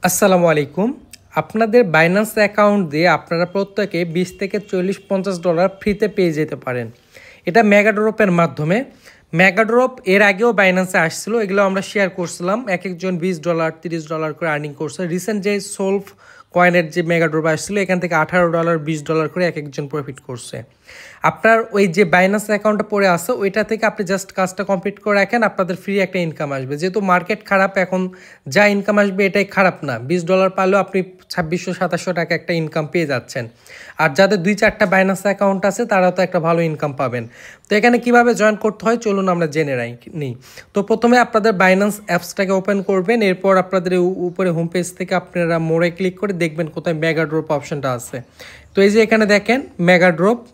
আসসালামু আলাইকুম। আপনাদের বাইন্যান্স অ্যাকাউন্ট দিয়ে আপনারা প্রত্যেকে 20 থেকে 40-50 ডলার ফ্রিতে পেয়ে যেতে পারেন। এটা মেগাড্রপের মাধ্যমে। মেগাড্রপ এর আগেও বাইন্যান্সে আসছিল, এগুলো আমরা শেয়ার করছিলাম। এক একজন 20 ডলার 30 ডলার করে আর্নিং করছে। রিসেন্ট যে সোলভ কয়েনের যে মেগাড্রপ আসছিল, এখান থেকে 18 ডলার 20 ডলার করে এক একজন প্রফিট করছে। আপনার ওই যে বাইন্যান্স অ্যাকাউন্টটা পড়ে আসে, ওইটা থেকে আপনি জাস্ট কাজটা কমপ্লিট করে রাখেন, আপনাদের ফ্রি একটা ইনকাম আসবে। যেহেতু মার্কেট খারাপ, এখন যা ইনকাম আসবে এটাই খারাপ না। 20 ডলার পারলেও আপনি 2600-2700 টাকা একটা ইনকাম পেয়ে যাচ্ছেন। আর যাদের 2-4টা বাইন্যান্স অ্যাকাউন্ট আছে তারাও তো একটা ভালো ইনকাম পাবেন। তো এখানে কিভাবে জয়েন করতে হয় চলুন আমরা জেনে নিই। তো প্রথমে আপনাদের বাইন্যান্স অ্যাপসটাকে ওপেন করবেন, এরপর আপনাদের উপরে হোম পেজ থেকে আপনারা মোড়ে ক্লিক করে দেখবেন কোথায় মেগাড্রপ অপশনটা আছে। তো এই যে এখানে দেখেন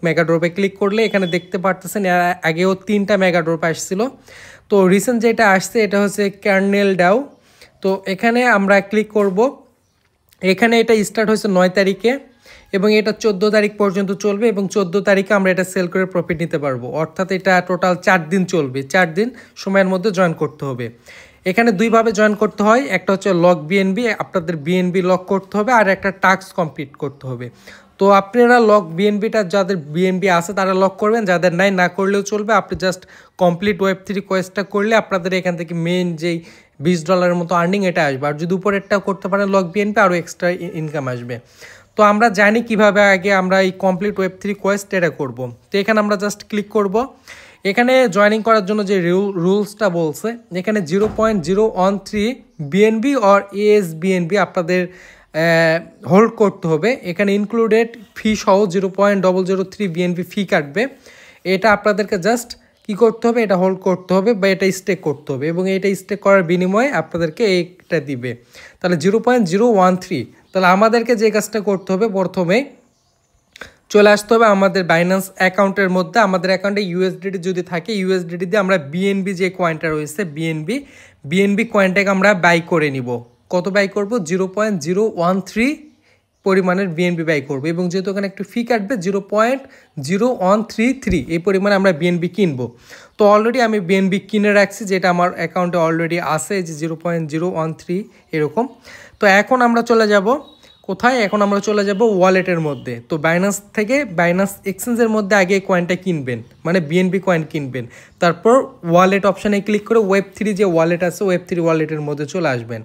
মেগাড্রপে ক্লিক করলে এখানে দেখতে পারতেছেন এর আগেও 3টা মেগাড্রপ আসছিল। তো রিসেন্ট যেটা আসছে এটা হচ্ছে কার্নেল ডাও। তো এখানে আমরা ক্লিক করব। এখানে এটা স্টার্ট হয়েছে 9 তারিখে এবং এটা 14 তারিখ পর্যন্ত চলবে এবং 14 তারিখে আমরা এটা সেল করে প্রফিট নিতে পারবো। অর্থাৎ এটা টোটাল 4 দিন চলবে। 4 দিন সময়ের মধ্যে জয়েন করতে হবে। এখানে দুইভাবে জয়েন করতে হয়, একটা হচ্ছে লক বিএনবি, আপনাদের বিএনবি লক করতে হবে, আর একটা টাস্ক কমপ্লিট করতে হবে। তো আপনারা লক বিএনবিটা যাদের বিএনবি আছে তারা লক করবেন, যাদের নাই না করলেও চলবে। আপনি জাস্ট কমপ্লিট Web3 কোয়েস্টটা করলে আপনাদের এখান থেকে মেন যেই 20 ডলারের মতো আর্নিং এটা আসবে। আর যদি উপরেরটাও করতে পারেন লক বিএনপি, আরও এক্সট্রা ইনকাম আসবে। তো আমরা জানি কিভাবে আগে আমরা এই কমপ্লিট Web3 কোয়েস্ট এটা করব। তো এখানে আমরা জাস্ট ক্লিক করব। এখানে জয়েনিং করার জন্য যে রুলসটা বলছে, এখানে 0.013 বিএনবি অর এএসবিএনবি আপনাদের হোল্ড করতে হবে। এখানে ইনক্লুডেড ফি সহ 0.003 বিএনবি ফি কাটবে। এটা আপনাদেরকে জাস্ট কি করতে হবে, এটা হোল্ড করতে হবে বা এটা স্টেক করতে হবে, এবং এটা স্টেক করার বিনিময়ে আপনাদেরকে এইটা দিবে। তাহলে 0.013। তাহলে আমাদেরকে যে কাজটা করতে হবে, প্রথমে চলে আসতে হবে আমাদের বাইন্যান্স অ্যাকাউন্টের মধ্যে। আমাদের অ্যাকাউন্টে ইউএসডিটি যদি থাকে, ইউএসডিটি দিয়ে আমরা বিএনবি যে কয়েনটা রয়েছে বিএনবি কয়েনটাকে আমরা বাই করে নিব। কত বাই করব? 0.013 পরিমাণের বিএনবি বাই করবো, এবং যেহেতু ওখানে একটু ফি কাটবে 0.0133 এই পরিমাণে আমরা বিএনবি কিনবো। তো অলরেডি আমি বিএনবি কিনে রাখছি, যেটা আমার অ্যাকাউন্টে অলরেডি আছে, যে 0.013 এরকম। তো এখন আমরা চলে যাব কোথায়? এখন আমরা চলে যাব ওয়ালেটের মধ্যে। তো বাইন্যান্স থেকে বাইন্যান্স এক্সচেঞ্জের মধ্যে আগে কয়েনটা কিনবেন, মানে বিএনবি কয়েন কিনবেন। তারপর ওয়ালেট অপশানে ক্লিক করে Web3 যে ওয়ালেট আছে, Web3 ওয়ালেটের মধ্যে চলে আসবেন।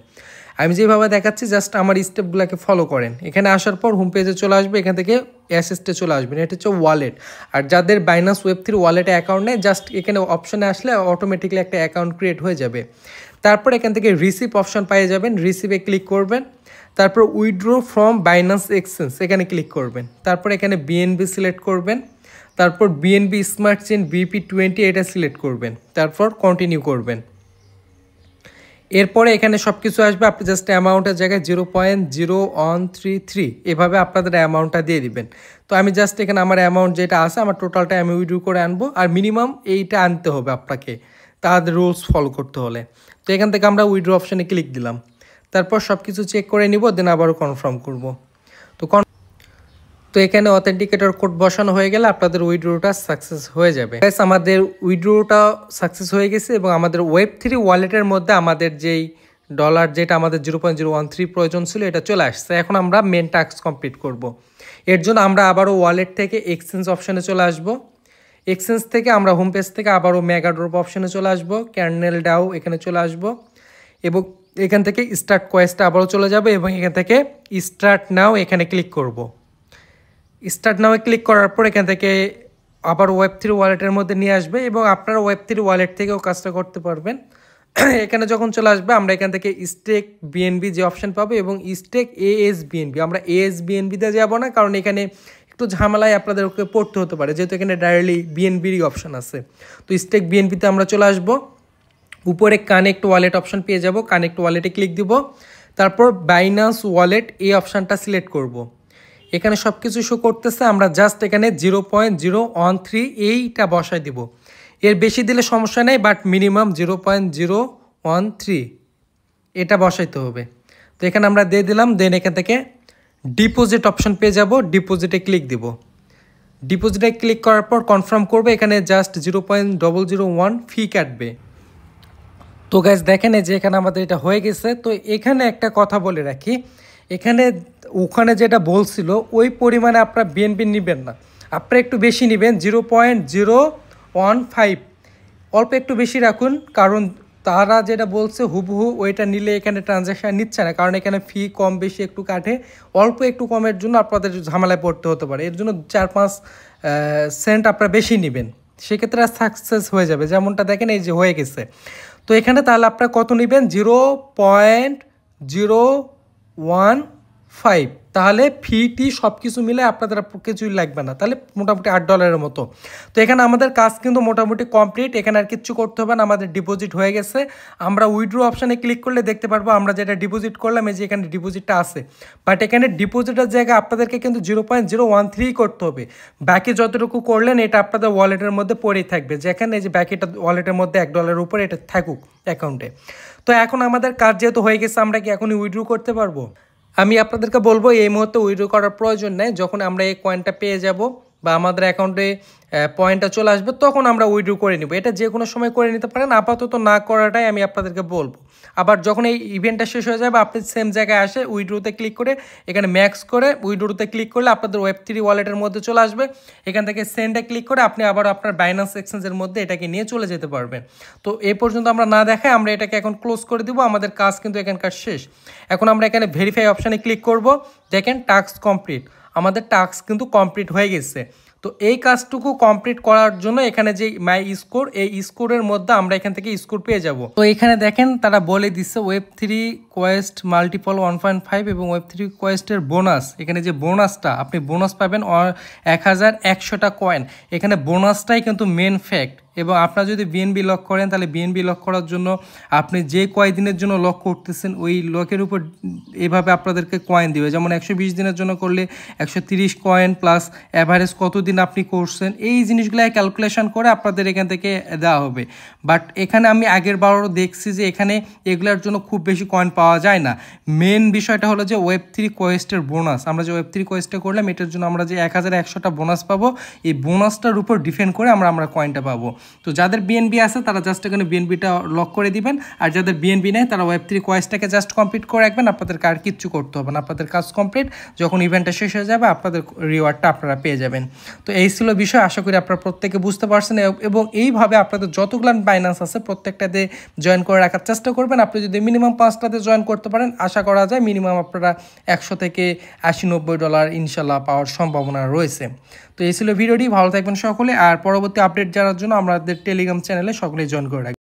আমি যেভাবে দেখাচ্ছি জাস্ট আমার স্টেপগুলোকে ফলো করেন। এখানে আসার পর হোম পেজে চলে আসবে, এখান থেকে অ্যাসেসটে চলে আসবেন। এটা হচ্ছে ওয়ালেট। আর যাদের বাইন্যান্স Web3 ওয়ালেটে অ্যাকাউন্ট নেই, জাস্ট এখানে অপশানে আসলে অটোমেটিকলি একটা অ্যাকাউন্ট ক্রিয়েট হয়ে যাবে। তারপর এখান থেকে রিসিভ অপশান পেয়ে যাবেন, রিসিভে ক্লিক করবেন। তারপর উইথড্র ফ্রম বাইন্যান্স এক্সচেঞ্জ এখানে ক্লিক করবেন। তারপর এখানে বিএনবি সিলেক্ট করবেন। তারপর বিএনবি স্মার্ট চেইন BP20 এটা সিলেক্ট করবেন। তারপর কন্টিনিউ করবেন। এরপরে এখানে সব কিছু আসবে। আপনি জাস্ট অ্যামাউন্টের জায়গায় 0.0133 এভাবে আপনাদের অ্যামাউন্টটা দিয়ে দিবেন। তো আমি জাস্ট এখানে আমার অ্যামাউন্ট যেটা আছে, আমার টোটালটা আমি উইথড্র করে আনবো। আর মিনিমাম এইটা আনতে হবে আপনাকে, তাদের রুলস ফলো করতে হলে। তো এখান থেকে আমরা উইথড্র অপশানে ক্লিক দিলাম। তারপর সব কিছু চেক করে নিব, দেন আবারও কনফার্ম করব। তো এখানে অথেন্টিকেটর কোড বসানো হয়ে গেলে আপনাদের উইথড্রটা সাকসেস হয়ে যাবে। আমাদের উইথড্রটা সাকসেস হয়ে গেছে, এবং আমাদের Web3 ওয়ালেটের মধ্যে আমাদের যেই ডলার, যেটা আমাদের 0.013 প্রয়োজন ছিল, এটা চলে আসছে। এখন আমরা মেন টাস্ক কমপ্লিট করব। এর জন্য আমরা আবারও ওয়ালেট থেকে এক্সচেঞ্জ অপশানে চলে আসব। এক্সচেঞ্জ থেকে আমরা হোম পেজ থেকে আবারও মেগাড্রপ অপশানে চলে আসব, কার্নেল ডাও এখানে চলে আসব, এবং এখান থেকে স্টার্ট কোয়েস্টে আবারও চলে যাবে, এবং এখান থেকে স্টার্ট নাও এখানে ক্লিক করব। স্টার্ট নাও ক্লিক করার পর এখান থেকে আবার Web3 ওয়ালেটের মধ্যে নিয়ে আসবে, এবং আপনারা Web3 ওয়ালেট থেকেও কাজটা করতে পারবেন। এখানে যখন চলে আসবে, আমরা এখান থেকে স্টেক বিএনবি যে অপশান পাবো, এবং স্টেক এএসবিএনবি। আমরা এএসবিএনবিতে যাব না, কারণ এখানে একটু ঝামেলায় আপনাদেরকে পড়তে হতে পারে, যেহেতু এখানে ডাইরেক্টলি বিএনবিরই অপশান আছে। তো স্টেক বিএনবিতে আমরা চলে আসবো। উপরে কানেক্ট ওয়ালেট অপশান পেয়ে যাব, কানেক্ট ওয়ালেটে ক্লিক দিব। তারপর বাইন্যান্স ওয়ালেট এই অপশানটা সিলেক্ট করব। এখানে সব কিছু শো করতেছে, আমরা জাস্ট এখানে 0.013 এইটা বসাই দিব। এর বেশি দিলে সমস্যা নেই, বাট মিনিমাম 0.013 এটা বসাইতে হবে। তো এখানে আমরা দিয়ে দিলাম। দেন এখান থেকে ডিপোজিট অপশান পেয়ে যাব, ডিপোজিটে ক্লিক দিব। ডিপোজিটে ক্লিক করার পর কনফার্ম করবে। এখানে জাস্ট 0.001 ফি কাটবে। তো গাইজ দেখেন এই যে এখানে আমাদের এটা হয়ে গেছে। তো এখানে একটা কথা বলে রাখি, এখানে ওখানে যেটা বলছিল ওই পরিমাণে আপনারা বিএনপি নেবেন না, আপনারা একটু বেশি নেবেন, 0.015, অল্প একটু বেশি রাখুন। কারণ তারা যেটা বলছে হুবহু ওইটা নিলে এখানে ট্রানজ্যাকশান নিচ্ছে না, কারণ এখানে ফি কম বেশি একটু কাটে, অল্প একটু কমের জন্য আপনাদের ঝামেলায় পড়তে হতে পারে। এর জন্য 4-5 সেন্ট আপনারা বেশি নেবেন, সেক্ষেত্রে সাকসেস হয়ে যাবে। যেমনটা দেখেন এই যে হয়ে গেছে। তো এখানে তাহলে আপনারা কত নেবেন, 0.015, তাহলে ফিটি সব কিছু মিলে আপনাদের কিছুই লাগবে না, তাহলে মোটামুটি $8 মতো। তো এখানে আমাদের কাজ কিন্তু মোটামুটি কমপ্লিট, এখানে আর কিচ্ছু করতে হবে না, আমাদের ডিপোজিট হয়ে গেছে। আমরা উইথড্র অপশানে ক্লিক করলে দেখতে পারবো আমরা যেটা ডিপোজিট করলাম, এই যে এখানে ডিপোজিটটা আছে। বাট এখানে ডিপোজিটের জায়গায় আপনাদেরকে কিন্তু 0.013 করতে হবে, বাকি যতটুকু করলেন এটা আপনাদের ওয়ালেটের মধ্যে পড়েই থাকবে, যেখানে এই যে বাকিটা ওয়ালেটের মধ্যে $1 উপরে এটা থাকুক অ্যাকাউন্টে। তো এখন আমাদের কাজ যেহেতু হয়ে গেছে, আমরা কি এখনই উইথড্র করতে পারবো? আমি আপনাদেরকে বলবো এই মুহূর্তে উইথড্র করার প্রয়োজন নেই, যখন আমরা এই কয়েনটা পেয়ে যাব বা আমাদের অ্যাকাউন্টে পয়েন্টটা চলে আসবে তখন আমরা উইথড্র করে নিব। এটা যে কোনো সময় করে নিতে পারেন, আপাতত না করাটাই আমি আপনাদেরকে বলবো। আবার যখন এই ইভেন্টটা শেষ হয়ে যাবে আপনি সেম জায়গায় আসে উইথড্রোতে ক্লিক করে এখানে ম্যাক্স করে উইথড্রোতে ক্লিক করলে আপনাদের Web3 ওয়ালেটের মধ্যে চলে আসবে। এখান থেকে সেন্ডে ক্লিক করে আপনি আবার আপনার বাইন্যান্স এক্সচেঞ্জের মধ্যে এটাকে নিয়ে চলে যেতে পারবেন। তো এই পর্যন্ত আমরা না দেখাই আমরা এটাকে এখন ক্লোজ করে দিব, আমাদের কাজ কিন্তু এখানকার শেষ। এখন আমরা এখানে ভেরিফাই অপশানে ক্লিক করব, দেখেন টাস্ক কমপ্লিট, আমাদের টাস্ক কিন্তু কমপ্লিট হয়ে গেছে। তো এই কাজটুকু কমপ্লিট করার জন্য এখানে যে মাই স্কোর, এই স্কোরের মধ্যে আমরা এখান থেকে স্কোর পেয়ে যাব। তো এখানে দেখেন তারা বলে দিচ্ছে Web3 কোয়েস্ট মাল্টিপল 1.5 এবং Web3 কোয়েস্টের বোনাস, এখানে যে বোনাসটা আপনি বোনাস পাবেন 1100টা কয়েন, এখানে বোনাসটাই কিন্তু মেন ফ্যাক্ট। এবং আপনারা যদি বিএনবি লক করেন তাহলে বিএনবি লক করার জন্য আপনি যে কয়দিনের জন্য লক করতেছেন ওই লকের উপর এভাবে আপনাদেরকে কয়েন দিবে। যেমন 120 দিনের জন্য করলে 130 কয়েন প্লাস অ্যাভারেজ কতদিন আপনি করছেন, এই জিনিসগুলো ক্যালকুলেশন করে আপনাদের এখান থেকে দেওয়া হবে। বাট এখানে আমি আগের বারও দেখছি যে এখানে এগুলোর জন্য খুব বেশি কয়েন পাওয়া যায় না। মেন বিষয়টা হলো যে Web3 কোয়েস্টের বোনাস, আমরা যে Web3 কোয়েস্টে করলাম এটার জন্য আমরা যে 1100টা বোনাস পাবো, এই বোনাসটার উপর ডিপেন্ড করে আমরা কয়েনটা পাবো। তো যাদের বিএনবি আছে তারা জাস্ট এখানে বিএনবিটা লক করে দিবেন, আর যাদের বিএনবি নেই তারা Web3 কোয়েস্টটাকে জাস্ট কমপ্লিট করে রাখবেন, আপনাদের আর কিচ্ছু করতে হবে না, আপনাদের কাজ কমপ্লিট। যখন ইভেন্টটা শেষ হয়ে যাবে আপনাদের রিওয়ার্ডটা আপনারা পেয়ে যাবেন। তো এই ছিল বিষয়, আশা করি আপনারা প্রত্যেকে বুঝতে পারছেন এবং এইভাবে আপনাদের যতগুলো বাইন্যান্স আছে প্রত্যেকটাতে জয়েন করে রাখার চেষ্টা করবেন। আপনি যদি মিনিমাম 5টাতে জয়েন করতে পারেন আশা করা যায় মিনিমাম আপনারা 100 থেকে $80-90 ইনশাল্লাহ পাওয়ার সম্ভাবনা রয়েছে। তো এই ছিল ভিডিওটি, ভালো থাকবেন সকলে, আর পরবর্তী আপডেট জানার জন্য আমাদের টেলিগ্রাম চ্যানেলে সকলেই জয়েন করে রাখবেন।